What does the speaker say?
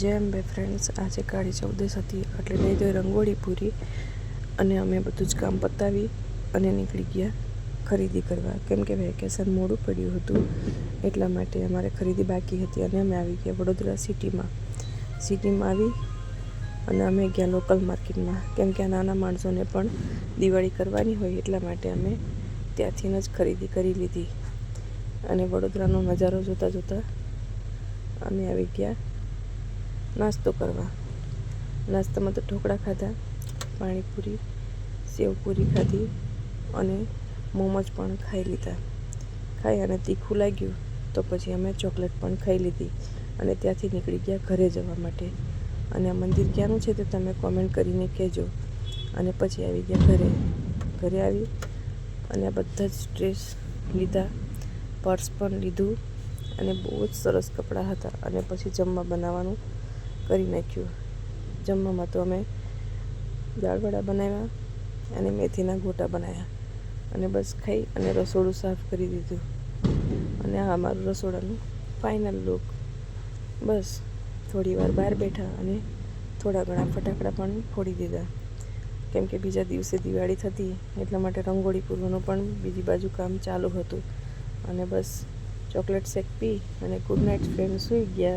જય અંબે ફ્રેન્ડ્સ, આજે કાળી ચૌદશ હતી એટલે લઈ ગઈ રંગોળી પૂરી અને અમે બધું જ કામ પતાવી અને નીકળી ગયા ખરીદી કરવા. કેમ કે વેકેશન મોડું પડ્યું હતું એટલા માટે અમારે ખરીદી બાકી હતી અને અમે આવી ગયા વડોદરા સિટીમાં આવી અને અમે ગયા લોકલ માર્કેટમાં. કેમ કે આ નાના માણસોને પણ દિવાળી કરવાની હોય એટલા માટે અમે ત્યાંથી જ ખરીદી કરી લીધી અને વડોદરાનો નજારો જોતાં જોતાં અમે આવી ગયા નાસ્તો કરવા. નાસ્તામાં તો ઢોકળા ખાધા, પાણીપુરી, સેવપુરી ખાધી અને મોમોજ પણ ખાઈ લીધા. ખાઈ અને તીખું લાગ્યું તો પછી અમે ચોકલેટ પણ ખાઈ લીધી અને ત્યાંથી નીકળી ગયા ઘરે જવા માટે. અને આ મંદિર ક્યાંનું છે તે તમે કોમેન્ટ કરીને કહેજો. અને પછી આવી ગયા ઘરે આવી અને આ બધા જ ડ્રેસ લીધા, પર્સ પણ લીધું અને બહુ જ સરસ કપડાં હતા. અને પછી જમવા બનાવવાનું કરી નાખ્યું. જમવામાં તો અમે દાળવડા બનાવ્યા અને મેથીના ગોટા બનાવ્યા અને બસ ખાઈ અને રસોડું સાફ કરી દીધું. અને આ અમારું રસોડાનું ફાઇનલ લુક. બસ થોડી વાર બહાર બેઠા અને થોડા ઘણા ફટાકડા પણ ફોડી દીધા. કેમ કે બીજા દિવસે દિવાળી થતી એટલા માટે રંગોળી પૂરવાનું પણ બીજી બાજુ કામ ચાલુ હતું. અને બસ ચોકલેટ શેક પી અને ગુડ નાઇટ ફ્રેન્ડ, સૂઈ ગયા.